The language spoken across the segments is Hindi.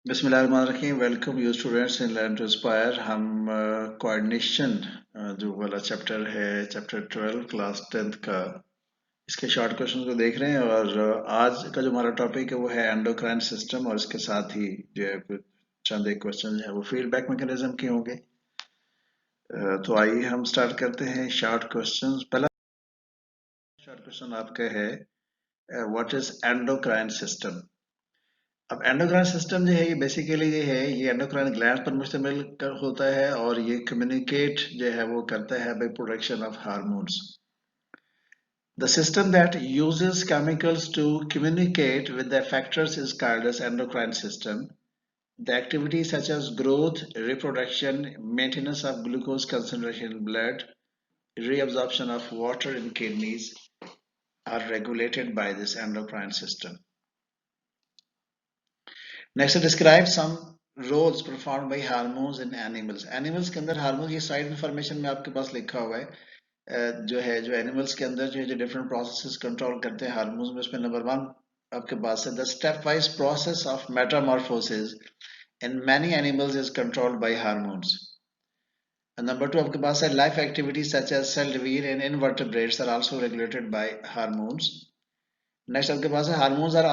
बिस्मिल्लाहिर्रहमानिर्रहीम। Welcome you students in learn to inspire. हम कोऑर्डिनेशन जो वाला चैप्टर है, चैप्टर 12 क्लास 10th का, इसके शॉर्ट क्वेश्चन को देख रहे हैं। और आज का जो हमारा टॉपिक है वो है एंडोक्राइन सिस्टम, और इसके साथ ही जो है कुछ चंद एक क्वेश्चन है वो फीडबैक मैकेनिज्म के होंगे। तो आइए हम स्टार्ट करते हैं शॉर्ट क्वेश्चन। पहला शॉर्ट क्वेश्चन आपका है, व्हाट इज एंडोक्राइन सिस्टम। अब एंडोक्राइन सिस्टम जो है ये बेसिकली ये एंडोक्राइन ग्लैंड पर मुश्तमिल होता है, और ये कम्युनिकेट जो है वो करता है by production of hormones. The system that uses chemicals to communicate with the effectors is called as endocrine system. The activities such as growth, reproduction, maintenance of glucose concentration in blood, reabsorption of water in kidneys are regulated by this endocrine system. Next, describe some roles performed by hormones in animals. Animals के अंदर हार्मोन की साइड इंफॉर्मेशन में आपके पास लिखा हुआ है। जो एनिमल्स के अंदर जो डिफरेंट प्रोसेसेस कंट्रोल करते हैं हार्मोन्स में, उसमें नंबर 1 आपके पास है the step wise process of metamorphosis in many animals is controlled by hormones. Number 2 आपके पास है life activities such as cell division in invertebrates are also regulated by hormones. Next आपके पास है hormones are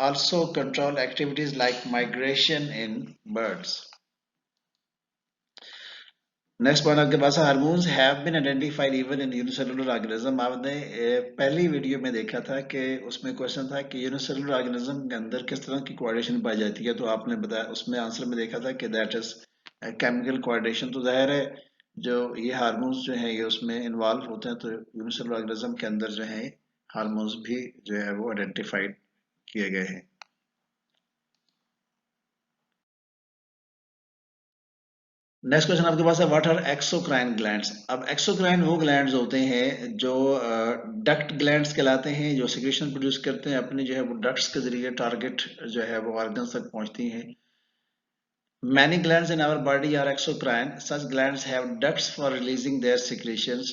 also control activities like migration in birds. Next point आपके पास है hormones have been identified even in unicellular organism. आपने पहली वीडियो में देखा था कि उसमें क्वेश्चन था कि यूनिसेलुलर ऑर्गेनिज्म के अंदर किस तरह की कोऑर्डिनेशन पाई जाती है, तो आपने बताया उसमें आंसर में देखा था कि दैट इज केमिकल कोऑर्डिनेशन। तो जाहिर है जो ये हार्मोन्स जो है ये उसमें इन्वॉल्व होते हैं, तो यूनिसेलुलर ऑर्गेनिज्म के अंदर जो है हार्मोन्स भी जो है वो आइडेंटिफाइड किए गए हैं। नेक्स्ट क्वेश्चन आपके पास है व्हाट आर एक्सोक्राइन ग्लैंड्स। अब एक्सोक्राइन वो ग्लैंड्स होते हैं जो डक्ट ग्लैंड्स कहलाते हैं, जो सिक्रीशन प्रोड्यूस करते हैं अपने जो है वो डक्ट्स के जरिए टारगेट जो है वो ऑर्गन्स तक पहुंचती हैं। Many glands in our body are exocrine. Such glands have ducts for releasing their secretions.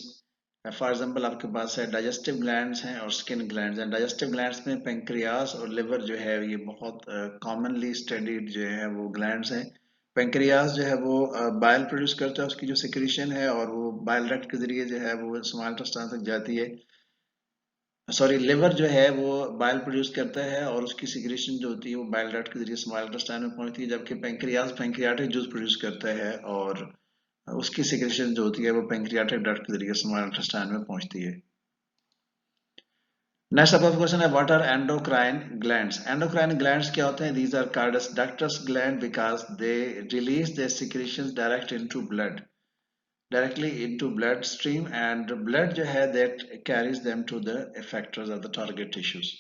For example आपके पास है डाइजेस्टिव ग्लैंड्स हैं और स्किन ग्लैंड्स हैं। डाइजेस्टिव ग्लैंड्स में पेंक्रियास और लिवर जो है ये बहुत कॉमनली स्टडीड जो है वो ग्लैंड्स हैं। पेंक्रियास जो है वो बाइल प्रोड्यूस करता है, उसकी जो सिक्रीशन है, और वो बाइल डक्ट के जरिए जो है वो स्मॉल इंटेस्टाइन तक जाती है। सॉरी, लिवर जो है वो बाइल प्रोड्यूस करता है और उसकी सिक्रेशन जो होती है वो बाइल डक्ट के जरिए स्मॉल इंटेस्टाइन में पहुंचती है, जबकि पेंक्रियास पेंक्रियाटिक जूस प्रोड्यूस करता है और उसकी सिक्रेशन जो होती है वो पेंक्रियाटिक डक्ट के जरिए स्मॉल इंटेस्टाइन में पहुंचती है। नेक्स्ट अब क्वेश्चन है what are endocrine glands. Endocrine glands क्या होते हैं? These are called as ductless gland because they release their secretions directly into bloodstream, and blood जो है that carries them to the effectors of the target tissues.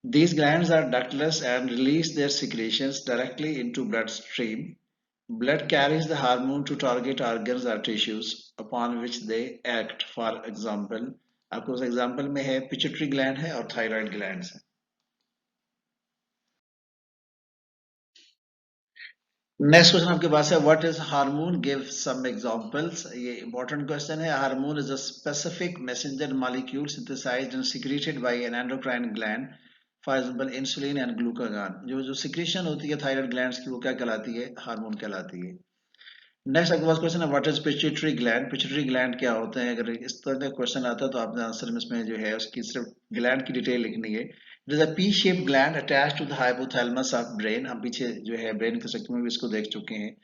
These glands are ductless and release their secretions directly into bloodstream. Blood carries the hormone to target organs or tissues upon which they act. For example, आपको उस एग्जाम्पल में है पिट्यूटरी ग्लैंड है और थायराइड ग्लैंड्स है। नेक्स्ट क्वेश्चन आपके पास है what is hormone, give some examples. ये इंपॉर्टेंट क्वेश्चन है। Hormone is a specific messenger molecule synthesised and secreted by an endocrine gland, for example insulin and glucagon. जो जो सिक्रेशन होती है थायराइड ग्लैंड्स की वो क्या कहलाती है? हार्मोन कहलाती है। नेक्स्ट आपके पास क्वेश्चन है what is pituitary gland. Pituitary gland क्या होते हैं? अगर इस तरह का क्वेश्चन आता है तो आपने आंसर में इसमें जो है उसकी सिर्फ ग्लैंड की डिटेल लिखनी है। It is a P shape gland attached to the hypothalamus of brain. हम पीछे जो है ब्रेन के सेक्शन में भी इसको देख चुके हैं।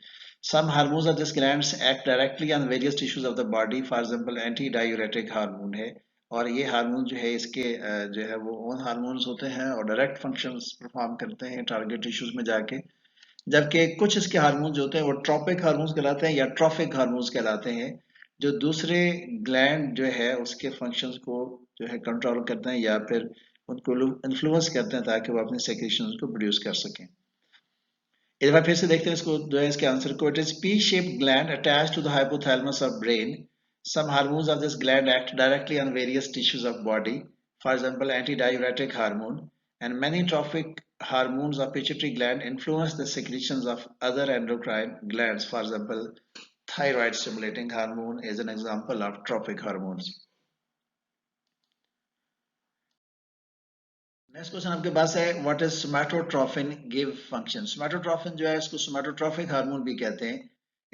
Some hormones of this glands act directly on various tissues of the body, for example anti diuretic hormone है, और ये हार्मोन जो है इसके जो है वो ओन हार्मोन्स होते हैं और डायरेक्ट फंक्शंस परफॉर्म करते हैं टारगेट टिश्यूज में जाके। जबकि कुछ इसके हार्मोन्स जो होते हैं वो ट्रॉपिक हार्मोन्स कहलाते हैं या ट्रॉफिक हार्मोन्स कहलाते हैं, जो दूसरे ग्लैंड जो है उसके फंक्शंस को जो है कंट्रोल करते हैं या फिर उनको इन्फ्लुएंस करते हैं ताकि वो अपने सेक्रेशंस को प्रोड्यूस कर सकें। एक बार फिर से देखते हैं इसको जो है इसके आंसर को। It is P shaped gland attached to the hypothalamus of brain. Some hormones of this gland act directly on various tissues of body, for example anti diuretic hormone, and many trophic hormones of pituitary gland influence the secretions of other endocrine glands. For example, thyroid stimulating hormone is an example of trophic hormones. Next question आपके पास है what is somatotrophin give function. Somatotrophin जो है इसको सोमैटोट्रोफिक हार्मोन भी कहते हैं।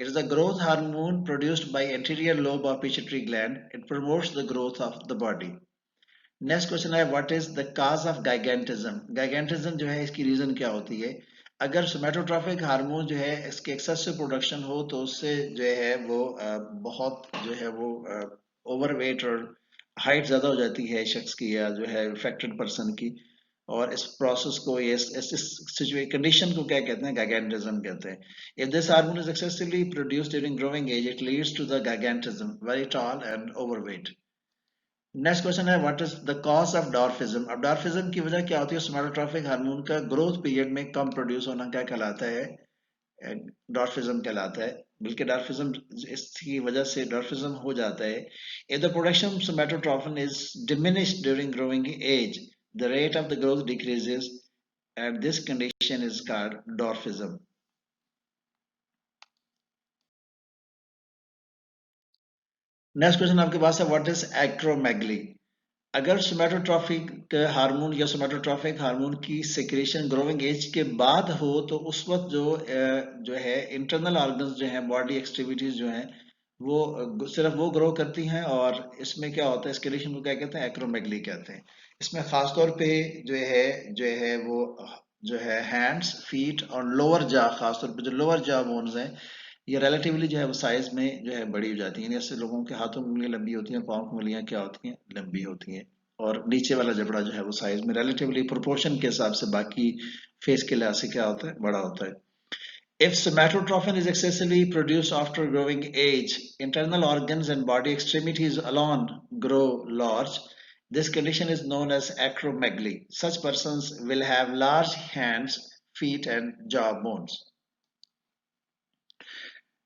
It is the growth hormone produced by anterior lobe of pituitary gland. It promotes the growth of the body. Next question है what is the cause of gigantism. Gigantism जो है इसकी रीजन क्या होती है। अगर सोमैटोट्रोफिक हार्मोन जो है इसके एक्सेसिव प्रोडक्शन हो तो उससे जो है वो बहुत जो है वो ओवरवेट और हाइट ज्यादा हो जाती है शख्स की या जो है इफेक्टेड पर्सन की। और इस प्रोसेस को इस कंडीशन को क्या कहते हैं, गाइगेंटिज्म कहते हैं। If this hormone is excessively produced during growing age it leads to the gigantism, very tall and overweight. Next question है what is the cause of dwarfism. अब डॉर्फिज्म की वजह क्या होती है। सोमैटोट्रोफिक हार्मोन का ग्रोथ पीरियड में कम प्रोड्यूस होना क्या कहलाता है, डॉर्फिज्म कहलाता है। बल्कि डॉर्फिज्म इसकी वजह से डॉर्फिज्म हो जाता है। If the production of somatotrophin is diminished during growing age, the rate of the growth decreases and this condition is called dwarfism. Next question आपके पास है व्हाट इज एक्रोमेगली। अगर सोमैटोट्रोफिक हार्मोन या सोमैटोट्रोफिक हार्मोन की सिक्रेशन ग्रोइंग एज के बाद हो तो उस वक्त जो है इंटरनल ऑर्गन्स जो है बॉडी एक्सट्रीमिटीज जो है वो सिर्फ वो ग्रो करती हैं। और इसमें क्या होता है, इस कंडीशन को क्या कहते हैं, एक्रोमेगली कहते हैं। इसमें खासतौर पे जो है वो जो है हैंड्स, फीट और लोअर जा, खासतौर पे जो लोअर जा बोन्स हैं ये रिलेटिवली जो है वो साइज में जो है बड़ी हो जाती है। जैसे लोगों के हाथों की उंगलियां लंबी होती हैं, पाँव की उंगलियां क्या होती हैं, लंबी होती हैं। और नीचे वाला जबड़ा जो है वो साइज में रिलेटिवली प्रोपोर्शन के हिसाब से बाकी फेस के लिहाज से क्या होता है, बड़ा होता है। If somatotrophin is excessively produced after growing age, internal organs and body extremities alone grow large. This condition is known as acromegaly. Such persons will have large hands, feet, and jaw bones.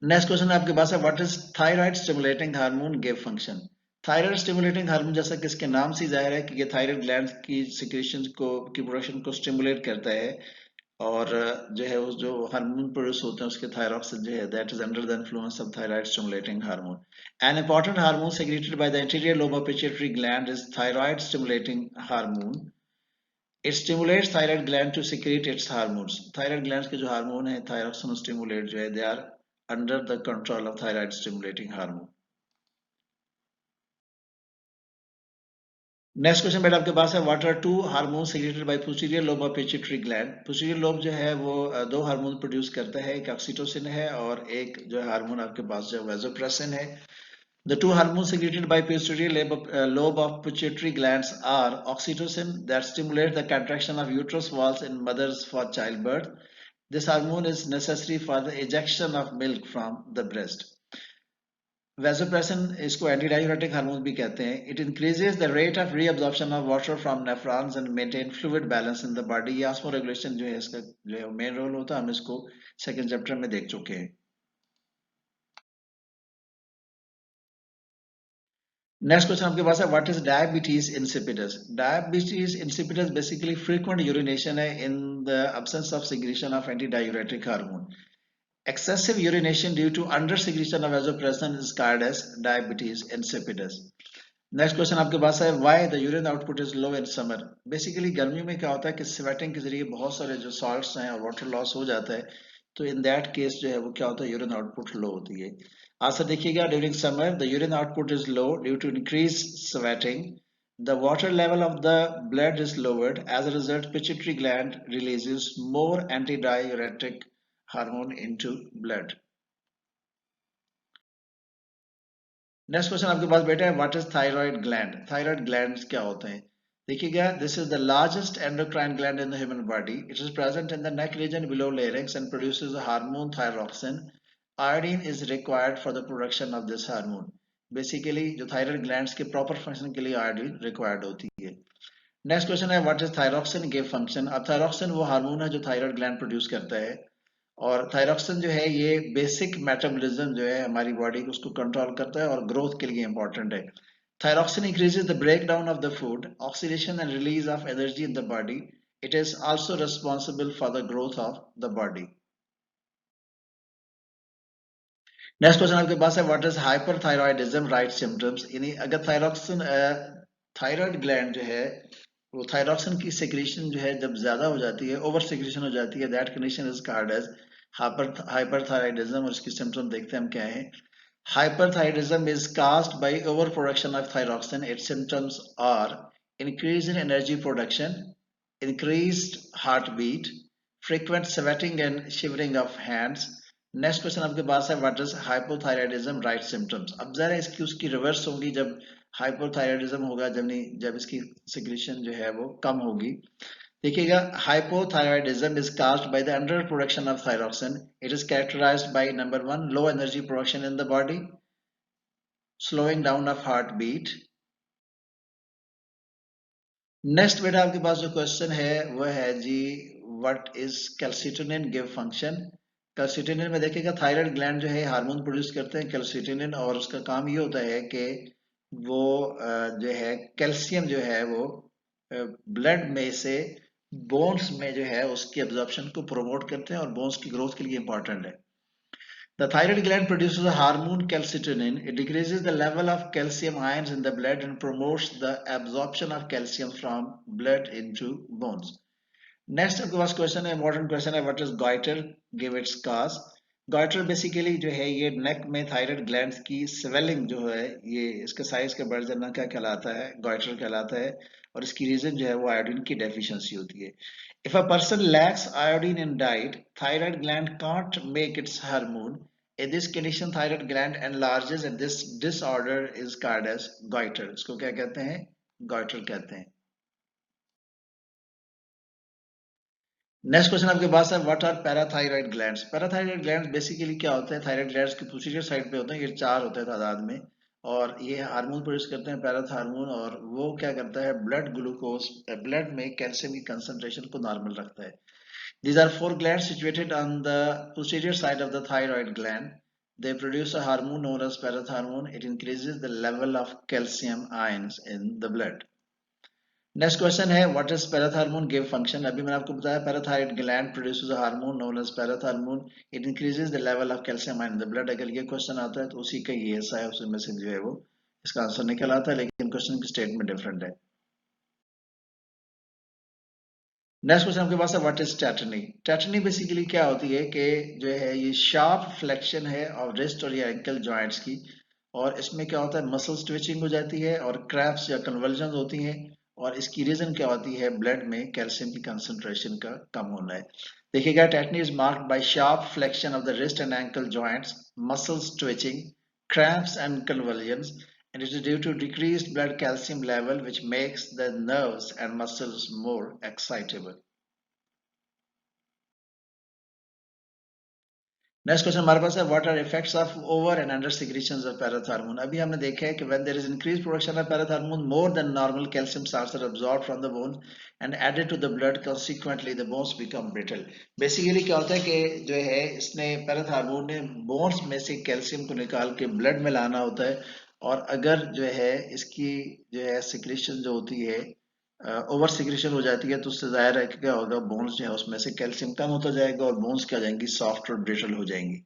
Next question आपके पास है what is thyroid stimulating hormone give function. Thyroid stimulating hormone जैसा कि इसके नाम से जाहिर है कि ये थायराइड ग्लैंड की सिक्रेशन को की प्रोडक्शन को स्टिमुलेट करता है। और जो है उस जो हार्मोन प्रोड्यूस होते हैं उसके थायरॉक्सिन जो है that is under the influence of thyroid stimulating hormone. An important hormone secreted by the interior lobe of pituitary gland is thyroid stimulating hormone. It stimulates thyroid gland to secrete its hormones. Thyroid gland के जो हार्मोन है थायरॉक्सिन स्टिमुलेट जो है they are under the control of thyroid stimulating hormone. Next question बेटा आपके पास है what are two hormone secreted by posterior lobe of pituitary gland. Posterior lobe जो है वो दो हार्मोन प्रोड्यूस करता है, एक ऑक्सीटोसिन है और एक जो हार्मोन आपके पास जो वैसोप्रेसिन है। The two hormones secreted by posterior lobe of pituitary glands are oxytocin that stimulates the contraction of uterus walls in mothers for childbirth. This hormone is necessary for the ejection of milk from the breast. Vasopressin इसको एंटीडायूरेटिक हार्मोन भी कहते हैं। It increases the rate of reabsorption of water from nephrons and maintain fluid balance in the body. ये ऑस्मोरेगुलेशन जो है इसका जो है मेन रोल होता है, हम इसको सेकंड चैप्टर में देख चुके हैं। नेक्स्ट क्वेश्चन आपके पास है what is diabetes insipidus. Diabetes insipidus basically frequent urination है in the absence of secretion of antidiuretic hormone. Excessive urination due to under secretion of vasopressin is called as diabetes insipidus. Next question आपके पास है why the urine output is low in summer. Basically गर्मियों में क्या होता है कि स्वेटिंग के जरिए बहुत सारे जो सॉल्ट्स हैं और वाटर लॉस हो जाता है। तो इन दैट केस जो है वो क्या होता है, यूरिन आउटपुट लो होती है। आंसर देखिएगा, during summer the urine output is low due to increase sweating. The water level of the blood is lowered. As a result, pituitary gland releases more antidiuretic hormone into blood. Next question आपके पास बेटा है what is thyroid gland. Thyroid gland क्या होते हैं, देखिएगा। This is the largest endocrine gland in the human body. It is present in the neck region below larynx and produces the hormone thyroxine. Iodine is required for the production of this hormone. Basically जो थायराइड ग्लैंड्स के प्रॉपर फंक्शन के लिए आयोडीन रिक्वायर्ड होती है। नेक्स्ट क्वेश्चन है what is thyroxine give function. अब थायरोक्सिन वो हार्मोन है जो थायराइड ग्लैंड प्रोड्यूस करता है। और थायरॉक्सिन जो है ये बेसिक मेटाबॉलिज्म जो है हमारी बॉडी को उसको कंट्रोल करता है और ग्रोथ के लिए इंपॉर्टेंट है। Thyroxine increases the break down of the food, oxidation and release of energy in the body. It is also responsible for the growth of the body. Next question आपके पास है what is hyperthyroidism write symptoms. यानी अगर थायरॉक्सिन थायराइड ग्लैंड जो है वो थायरॉक्सिन की सेक्रेशन जो है जब ज्यादा हो जाती है, ओवर सेक्रेशन हो जाती है, that condition is called as hyperthyroidism. और इसकी सिम्टम देखते हैं हम क्या है। Hyperthyroidism is caused by overproduction of thyroxine. Its symptoms are increase in energy production, increased heartbeat, frequent sweating and shivering of hands. Next question आपके पास है, what is hypothyroidism right symptoms. अब जरा इसकी उसकी रिवर्स होगी जब हाइपोथायराइडिज्म होगा, जब इसकी सिक्रेशन जो है वो कम होगी। देखिएगा, hypothyroidism is caused by the underproduction of thyroxine. It is characterized by number one, low energy production in the body, slowing down of heartbeat. Next बेटा आपके पास जो क्वेश्चन है वो है जी, what is calcitonin give function. Calcitonin में देखिएगा, थायराइड ग्लैंड जो है हार्मोन प्रोड्यूस करते हैं कैल्सिटोनिन, और उसका काम ये होता है कि वो जो है कैल्शियम जो है वो ब्लड में से बोन्स में जो है उसकी एब्जॉर्प्शन को प्रमोट करते हैं और बोन्स की ग्रोथ के लिए इंपॉर्टेंट है। The thyroid gland produces a hormone calcitonin. It decreases the level of calcium ions in the blood and promotes the absorption of calcium from blood into bones. Next आपके पास क्वेश्चन है, इम्पोर्टेंट क्वेश्चन है, what is goitre, give its cause. Goitre basically जो है ये नेक में थायराइड ग्लैंड्स की स्वेलिंग जो है, ये इसके साइज का बढ़ जाना क्या कहलाता है, गॉइटर कहलाता है। और इसकी रीजन जो है वो आयोडीन की डेफिशिएंसी होती है। If a person lacks iodine in diet, thyroid gland can't make its hormone. In this condition, thyroid gland enlarges and this disorder is called as goiter. इसको क्या कहते हैं, goiter कहते हैं। नेक्स्ट क्वेश्चन आपके पास है, what are parathyroid glands. Parathyroid glands basically क्या होते हैं, थायराइड ग्लैंड्स की पोस्टीरियर साइड पे होते हैं, ये 4 होते हैं तादाद में, और ये हार्मोन प्रोड्यूस करते हैं पैराथ हार्मोन, और वो क्या करता है, ब्लड ग्लूकोज ब्लड में कैल्शियम की कंसंट्रेशन को नॉर्मल रखता है। These are 4 glands situated on the posterior side of the thyroid gland. They produce a hormone known as parathormone. It increases the level of calcium ions in the blood. Next question है, what is parathormone give function. अभी मैंने आपको बताया parathyroid gland produces a hormone known as parathormone. It increases the level of calcium in the blood. अगर ये क्वेश्चन आता है तो उसी का ये हिस्सा है, उसमें से जो है वो इसका आंसर निकल आता है, लेकिन क्वेश्चन की स्टेटमेंट डिफरेंट है। नेक्स्ट क्वेश्चन आपके पास है, what is tetani. Tetani basically क्या होती है कि जो है ये शार्प फ्लेक्शन है ऑफ रिस्ट और या एंकल जॉइंट्स की, और इसमें क्या होता है, मसल्स ट्विचिंग हो जाती है और क्रैप्स या कन्वल्जन होती हैं, और इसकी रीजन क्या होती है, ब्लड में कैल्शियम की कंसंट्रेशन का कम होना है। देखिएगा, tetani is marked by sharp flexion of the wrist and ankle joints, muscles twitching, cramps and convulsions, and it is due to decreased blood calcium level which makes the nerves and muscles more excitable. Next question हमारे पास है, what are effects of over and under secretions of parathormone. अभी हमने देखा है कि when there is increase production of parathormone more than normal, calcium salts are absorbed from the bone and added to the blood, consequently the bones become brittle. Basically क्या होता है कि जो है इसने पैराथॉर्मोन ने बोन्स में से कैल्शियम को निकाल के ब्लड में लाना होता है, और अगर जो है इसकी जो है सिक्रीशन जो होती है ओवर सिक्रेशन हो जाती है, तो उससे जाहिर है कि क्या होगा, बोन्स जो है उसमें से कैल्शियम कम होता जाएगा और बोन्स क्या जाएंगी, सॉफ्ट और ब्रिटल हो जाएंगी।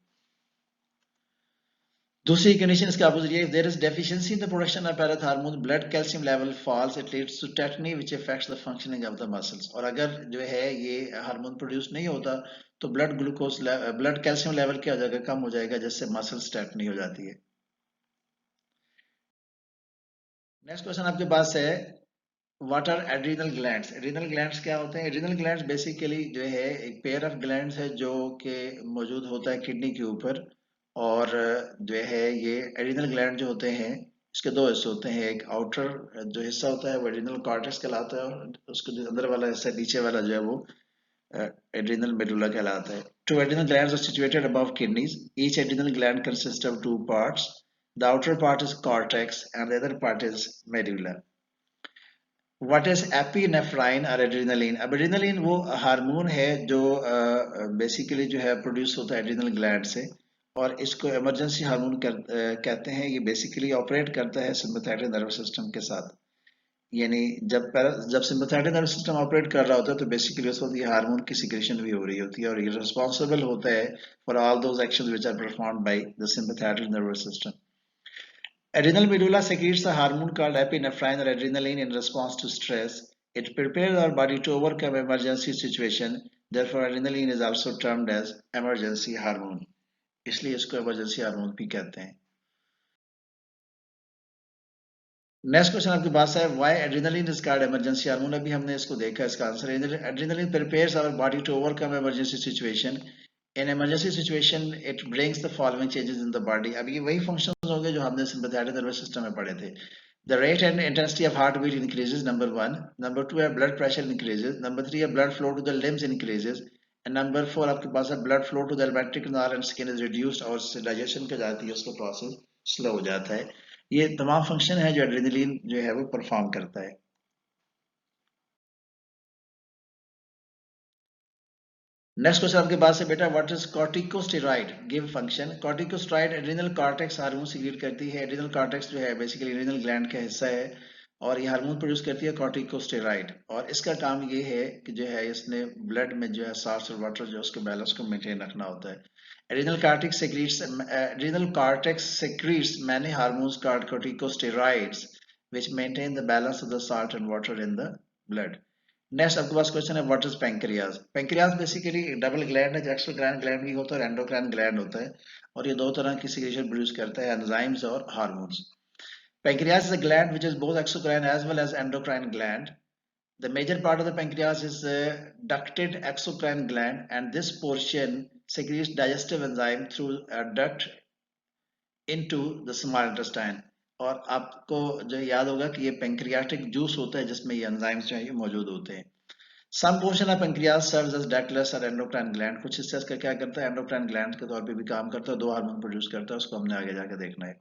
दूसरी कंडीशन इसके अपोजिट है, if there is deficiency in the production of parathormone, blood calcium level falls, it leads to tetany which affects the functioning of the muscles. और अगर जो है ये हार्मोन प्रोड्यूस नहीं होता तो ब्लड कैल्शियम लेवल क्या हो जाएगा, कम हो जाएगा, जिससे मसल्स टेटनी हो जाती है। नेक्स्ट क्वेश्चन आपके पास है, what are adrenal glands. Adrenal glands क्या होते हैं। एड्रिनल ग्लैंड्स बेसिकली जो है एक पेयर ऑफ ग्लैंड्स है जो कि मौजूद होता है किडनी के ऊपर, और जो है ये एड्रिनल ग्लैंड जो होते हैं इसके दो हिस्से होते हैं। एक आउटर जो हिस्सा होता है वो एड्रिनल कॉर्टेक्स कहलाता है, और उसका जो अंदर वाला हिस्सा नीचे वाला जो है वो एड्रिनल मेडुला कहलाता है। Two adrenal glands are situated above kidneys. Each adrenal gland consists of two parts. The outer part is cortex and the other part is medulla. What is epinephrine और एड्रेनालिन। अब एड्रेनालिन वो हार्मोन है जो बेसिकली जो है प्रोड्यूस होता है एड्रिनल ग्लैंड से, और इसको इमरजेंसी हार्मोन कहते हैं। ये बेसिकली ऑपरेट करता है सिम्पैथेटिक नर्वस सिस्टम के साथ, यानी जब सिम्पैथेटिक नर्वस सिस्टम ऑपरेट कर रहा होता है तो बेसिकली उस वक्त ये हार्मोन की सिक्रेशन भी हो रही होती है, और ये रिस्पॉन्सिबल होता है for all those actions which are performed by the sympathetic nervous system. Adrenal medulla secretes a hormone called epinephrine or adrenaline in response to stress. It prepares our body to overcome emergency situation. Therefore, adrenaline is also termed as emergency hormone. इसलिए इसको emergency hormone भी कहते हैं. नेक्स्ट क्वेश्चन आपके पास है why adrenaline is called emergency hormone. अभी हमने इसको देखा, इसका answer adrenaline prepares our body to overcome emergency situation. In emergency situation it brings the following changes in the body. अब ये वही फंक्शंस होंगे जो हमने सिंपैथेटिक नर्वस सिस्टम में पढ़े थे. The rate and intensity of heartbeat increases, number 1. Number 2 है blood pressure increases. Number 3 है blood flow to the limbs increases. And number 4 आपके पास है blood flow to the alimentary canal and skin is reduced और digestion के जाती है उसका प्रोसेस स्लो हो जाता है. ये तमाम फंक्शन है जो एड्रेनलिन जो है वो परफॉर्म करता है. नेक्स्ट क्वेश्चन आपके पास है बेटा what is corticosteroid give function. Corticosteroid adrenal cortex hormone secrete करती है. एड्रेनल कॉर्टेक्स जो है बेसिकली एड्रेनल ग्लैंड का हिस्सा है और ये हार्मोन प्रोड्यूस करती है कॉर्टिकोस्टेरॉइड. और इसका काम ये है कि जो है इसने ब्लड में जो है साल्ट्स और वाटर जो उसके बैलेंस को मेंटेन रखना होता है. Adrenal cortex secretes many hormones called corticosteroids, which maintain the balance of the salt and water in the blood. Next आपके पास क्वेश्चन है what is pancreas. Pancreas basically double gland है, एक्सोक्राइन ग्लैंड भी होता है और एंडोक्राइन ग्लैंड होता है और ये दो तरह की सिक्रेशन प्रोड्यूस करता है, एंजाइम्स और hormones. Pancreas is a gland which is both exocrine as well as endocrine gland. The major part of the pancreas is ducted exocrine gland, and this portion secretes digestive enzyme through a duct into the small intestine. और आपको जो याद होगा कि ये पेंक्रियाटिक जूस होता है जिसमें ये एंजाइम्स जो है ये मौजूद होते हैं. Some portion of pancreas serves as ductless और एंडोक्राइन ग्लैंड. कुछ हिस्सा इसका क्या करता है, एंडोक्राइन ग्लैंड के तौर पे भी काम करता है, दो हार्मोन प्रोड्यूस करता है, उसको हमने आगे जाके देखना है.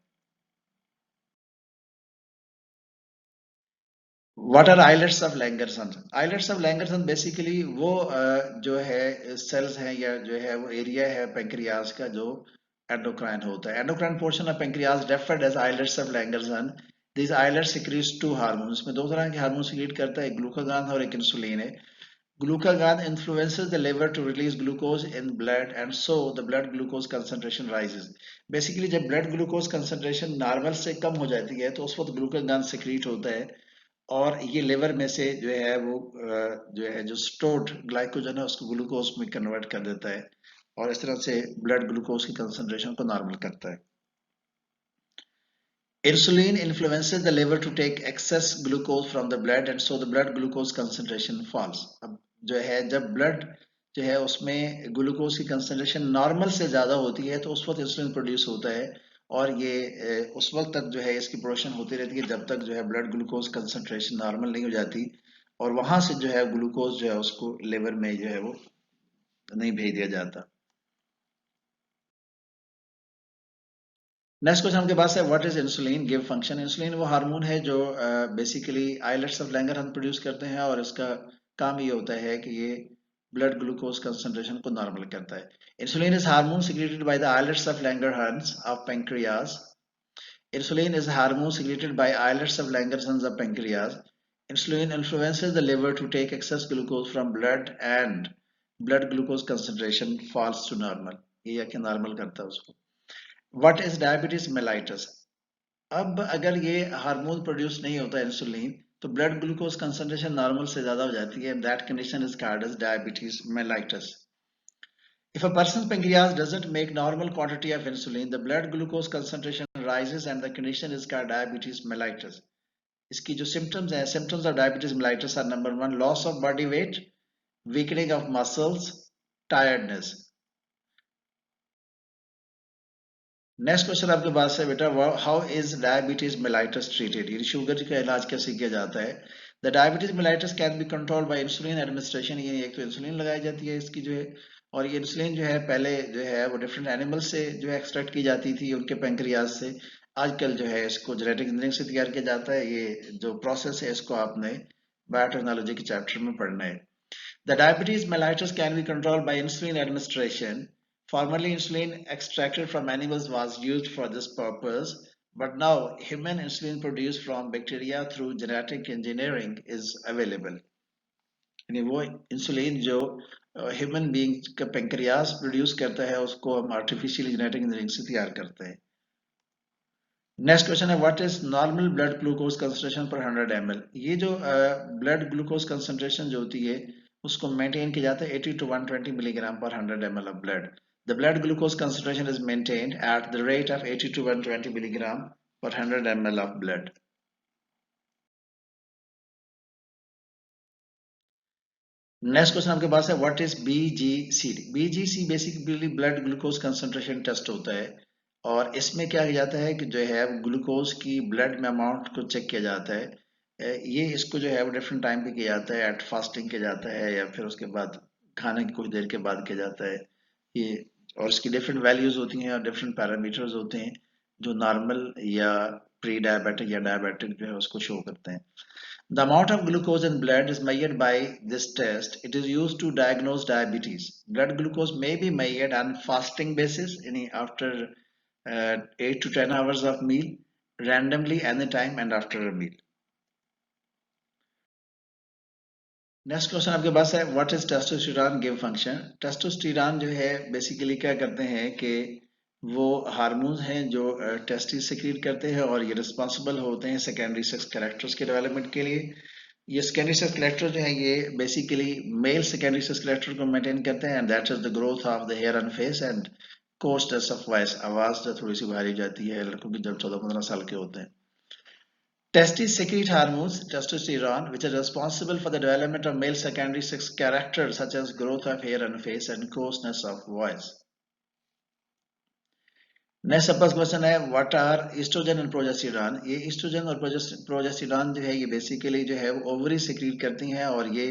What are islets of Langerhans? Islets of Langerhans basically वो जो है सेल्स हैं या जो है वो एरिया है पेंक्रियाज का जो एंडोक्राइन होता है. Endocrine portion of pancreas referred as islets of Langerhans. These islets secretes two hormones. इसमें दो तरह के हार्मोन सीक्रेट करता है, एक ग्लूकागॉन और एक इंसुलिन है. Glucagon influences the liver to release glucose in blood and so the blood glucose concentration rises. Basically जब blood glucose concentration नॉर्मल से कम हो जाती है तो उस वक्त ग्लूकागॉन सिक्रीट होता है और ये लिवर में से जो है वो जो है जो स्टोर्ड ग्लाइकोजन है उसको ग्लूकोज में कन्वर्ट कर देता है और इस तरह से ब्लड ग्लूकोज की कंसंट्रेशन को नॉर्मल करता है. Insulin influences the liver to take excess glucose from the blood and so the blood glucose concentration falls. अब जो है जब ब्लड जो है उसमें ग्लूकोज की कंसंट्रेशन नॉर्मल से ज़्यादा होती है तो उस वक्त इंसुलिन प्रोड्यूस होता है और ये उस वक्त तक जो है इसकी प्रोडक्शन होती रहती है जब तक जो है ब्लड ग्लूकोज कंसंट्रेशन नॉर्मल नहीं हो जाती और वहां से जो है ग्लूकोज जो है उसको लिवर में जो है वो नहीं भेज दिया जाता. नेक्स्ट क्वेश्चन आपके पास है what is insulin give function. Insulin वो हार्मोन है जो basically islets of Langerhans produce करते हैं और इसका काम ये होता है कि ये ब्लड ग्लूकोज कंसंट्रेशन को नॉर्मल करता है. Insulin is hormone secreted by the islets of Langerhans of pancreas. Insulin is a hormone secreted by islets of Langerhans of pancreas. Insulin influences the liver to take excess glucose from blood and blood glucose concentration falls to normal. ये आके नॉर्मल करता है उसको. What is diabetes mellitus? अब अगर ये हार्मोन प्रोड्यूस नहीं होता इंसुलिन तो ब्लड ग्लूकोज कंसंट्रेशन नॉर्मल से ज्यादा हो जाती है. That condition is called as diabetes mellitus. If a person's pancreas doesn't make normal quantity of insulin, the blood glucose concentration rises and the condition is called diabetes mellitus. इसकी जो symptoms हैं, symptoms of diabetes mellitus are number 1 loss of body weight, weakening of muscles, tiredness. Next question आपके पास है बेटा how is diabetes mellitus treated. ये शुगर का इलाज कैसे किया जाता है. The diabetes mellitus can be controlled by insulin administration. ये एक तो इंसुलिन लगाई जाती है इसकी जो है और ये इंसुलिन जो है पहले जो है वो डिफरेंट एनिमल से जो है एक्सट्रैक्ट की जाती थी उनके पेंक्रियाज से. आजकल जो है इसको जेनेटिक इंजीनियरिंग से तैयार किया जाता है. ये जो प्रोसेस है इसको आपने बायोटेक्नोलॉजी के चैप्टर में पढ़ना है. The diabetes mellitus can be controlled by insulin administration. Formerly, insulin extracted from animals was used for this purpose, but now human insulin produced from bacteria through genetic engineering is available. यानी वो इंसुलिन जो ह्यूमन बीइंग का पेंक्रियास प्रोड्यूस करता है उसको हम आर्टिफिशियल जेनेटिक इंजीनियरिंग से तैयार करते हैं. नेक्स्ट क्वेश्चन है what is normal blood glucose concentration पर 100 ml। ये जो ब्लड ग्लूकोज कंसंट्रेशन जो होती है उसको मेंटेन किया जाता है 80 to 120 मिलीग्राम पर 100 ml of blood। The blood glucose concentration is maintained at the rate of 80 to 120 milligram per 100 ml of blood। Next question आपके पास है what is BGC। BGC basically blood glucose concentration test होता है और इसमें क्या किया जाता है कि जो है ग्लूकोज की ब्लड में अमाउंट को चेक किया जाता है। ये इसको जो है वो डिफरेंट टाइम पे किया जाता है, एट फास्टिंग किया जाता है या फिर उसके बाद खाने की कुछ देर के बाद किया जाता है ये। और इसकी डिफरेंट वैल्यूज होती हैं और डिफरेंट पैरामीटर्स होते हैं जो नॉर्मल या प्री डायबिटिक या डायबिटिक जो है उसको शो करते हैं। The amount of glucose in blood is measured by this test. It is used to diagnose diabetes. Blood glucose may be measured on fasting basis after 8 to 10 hours of meal, randomly anytime and after a meal. Next question आपके पास है what is testosterone give function. Testosterone जो है बेसिकली क्या करते हैं कि वो हार्मोन्स हैं जो टेस्टिस सेक्रेट करते हैं और ये रिस्पॉन्सिबल होते हैं सेकेंडरी सेक्स कैरेक्टर्स के डेवलपमेंट के लिए। ये सेकेंडरी सेक्स कैरेक्टर जो है ये basically male secondary sex character को मेंटेन करते हैं and that is the growth of the hair and face and coarseness of voice. आवाज जो थोड़ी सी भारी जाती है लड़कों की जब 14-15 साल के होते हैं। Testes secrete hormones, testosterone, which are responsible for the development of male secondary sex characters such as growth of hair and face and coarseness of voice. Next आपका क्वेश्चन है what are oestrogen and progesterone. ये ईस्ट्रोजन और प्रोजेस्टेरॉन जो है ये बेसिकली जो है वो ओवरी सेक्रेट करती हैं और ये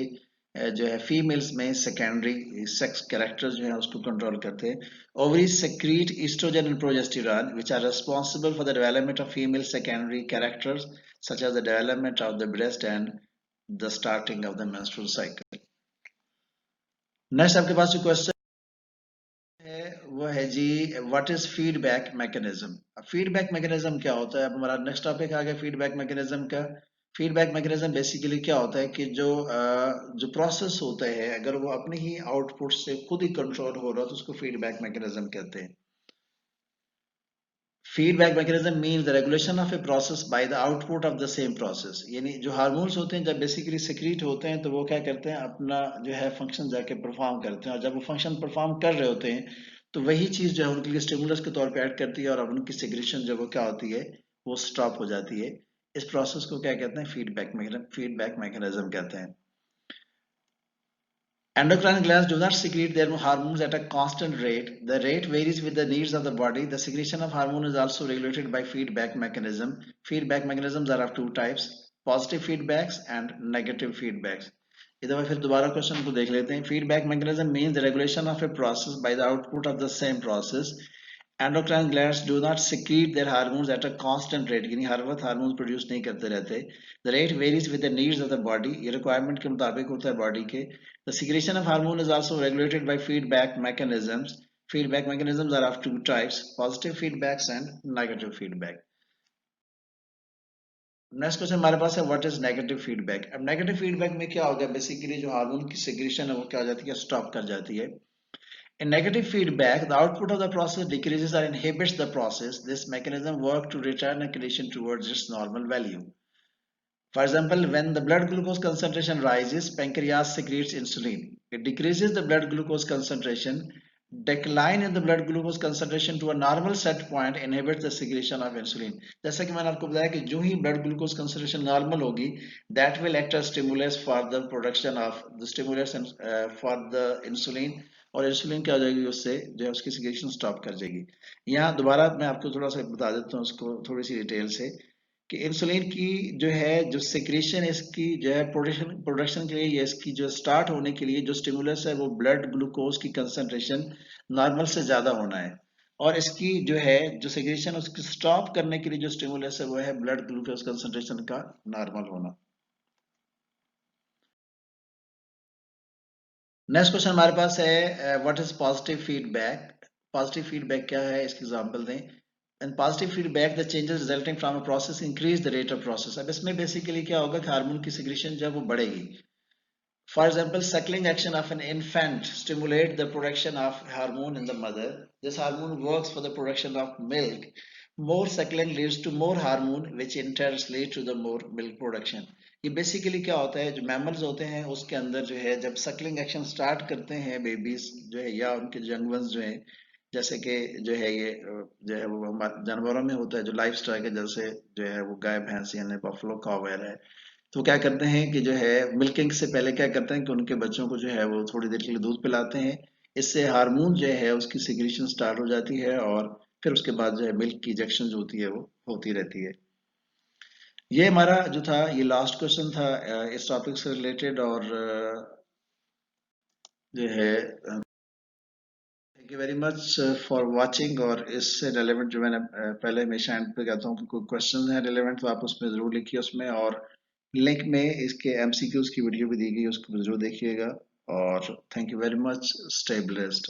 जो है फीमेल्स में सेकेंडरी सेक्स कैरेक्टर्स जो है उसको कंट्रोल करते हैं। Ovary secrete oestrogen and progesterone which are responsible for the development of female secondary characters such as the development of the breast and the starting of the menstrual cycle। Next आपके पास जो क्वेश्चन है वो है जी what is feedback mechanism. Feedback mechanism क्या होता है। अब हमारा नेक्स्ट टॉपिक आ गया फीडबैक मैकेनिज्म का। फीडबैक मैकेनिज्म बेसिकली क्या होता है कि जो प्रोसेस होता है अगर वो अपने ही आउटपुट से खुद ही कंट्रोल हो रहा है तो उसको फीडबैक मैकेनिज्म कहते हैं। Feedback mechanism means the regulation of a process by the output of the same process. यानी जो हार्मोन्स होते हैं जब बेसिकली सिक्रीट होते हैं तो वो क्या करते हैं अपना जो है फंक्शन जाके परफॉर्म करते हैं और जब वो फंक्शन परफॉर्म कर रहे होते हैं तो वही चीज जो है उनके लिए स्टिमुलस के तौर पे ऐड करती है और अब उनकी सिक्रेशन जो वो क्या होती है वो स्टॉप हो जाती है। इस प्रोसेस को क्या कहते हैं फीडबैक मैकेनिज्म कहते हैं। Endocrine glands do not secrete their hormones at a constant rate. The rate varies with the needs of the body. The secretion of hormone is also regulated by feedback mechanism. Feedback mechanisms are of two types, positive feedbacks and negative feedbacks। इधर फिर दोबारा क्वेश्चन को देख लेते हैं। Feedback mechanism means the regulation of a process by the output of the same process। Endocrine glands do not secrete their hormones at a constant rate, यानी हर वक्त हार्मोन्स प्रोड्यूस नहीं करते रहते। The rate varies with the needs of the body, ये रिक्वायरमेंट के मुताबिक होता है बॉडी के। The secretion of hormone is also regulated by feedback mechanisms। Feedback mechanisms are of two types, positive feedbacks and negative feedback। Next question हमारे पास है व्हाट इज नेगेटिव फीडबैक। अब नेगेटिव फीडबैक में क्या होगा बेसिकली जो हार्मोन की सिक्रेशन है वो क्या हो जाती है स्टॉप कर जाती है। In negative feedback, the output of the process decreases or inhibits the process. This mechanism works to return a condition towards its normal value. For example, when the blood glucose concentration rises, pancreas secretes insulin. It decreases the blood glucose concentration. Decline in the blood glucose concentration to a normal set point inhibits the secretion of insulin। जैसा कि मैंने आपको बताया कि जो ही blood glucose concentration normal होगी, that will act as stimulus for the production of the stimulus and for the insulin। और इंसुलिन क्या हो जाएगी उससे जो है उसकी सिक्रेशन स्टॉप कर जाएगी। यहाँ दोबारा मैं आपको थोड़ा सा बता देता हूँ उसको थोड़ी सी डिटेल से कि इंसुलिन की जो है जो सिक्रेशन इसकी जो है प्रोडक्शन के लिए या इसकी जो स्टार्ट होने के लिए जो स्टिमुलस है वो ब्लड ग्लूकोज की कंसंट्रेशन नॉर्मल से ज्यादा होना है और इसकी जो है जो सिक्रेशन उसकी स्टॉप करने के लिए जो स्टिमुलस है वो है ब्लड ग्लूकोज कंसंट्रेशन का नॉर्मल होना। नेक्स्ट क्वेश्चन हमारे पास है what is positive feedback. Positive feedback क्या है इसकी एग्जांपल दें। In positive feedback the changes resulting from a process increase the rate of process. अब इसमें बेसिकली क्या होगा कि हार्मोन की सिक्रेशन जब वो बढ़ेगी। For example suckling action of an infant stimulate the production of hormone in the mother। This hormone works for the production of milk more suckling leads to more hormone which in turn leads to the more milk production. ये बेसिकली क्या होता है, जो मैमल्स होते हैं उसके अंदर जो है जब सकलिंग एक्शन स्टार्ट करते हैं बेबीज जो है या उनके यंग वंस जो है, जैसे कि जो है ये जो है वो जानवरों में होता है जो लाइफ स्टाइल है, जैसे जो है वो गाय भैंस यानी बफलो काऊ वगैरह है, तो क्या करते हैं कि जो है मिल्किंग से पहले क्या करते हैं कि उनके बच्चों को जो है वो थोड़ी देर के लिए दूध पिलाते हैं। इससे हार्मोन जो है उसकी सिक्रीशन स्टार्ट हो जाती है और फिर उसके बाद जो है मिल्क की इजेक्शन जो होती है वो होती रहती है। ये हमारा जो था ये लास्ट क्वेश्चन था इस टॉपिक से रिलेटेड, और जो है thank you very much for watching. और इससे रिलेवेंट जो मैंने पहले हमेशा एंड पे कहता हूँ कि कोई क्वेश्चन है रिलेवेंट तो आप उसमें जरूर लिखिए उसमें, और लिंक में इसके एमसीक्यूज की वीडियो भी दी गई है, उसको जरूर देखिएगा। और thank you very much, stay blessed.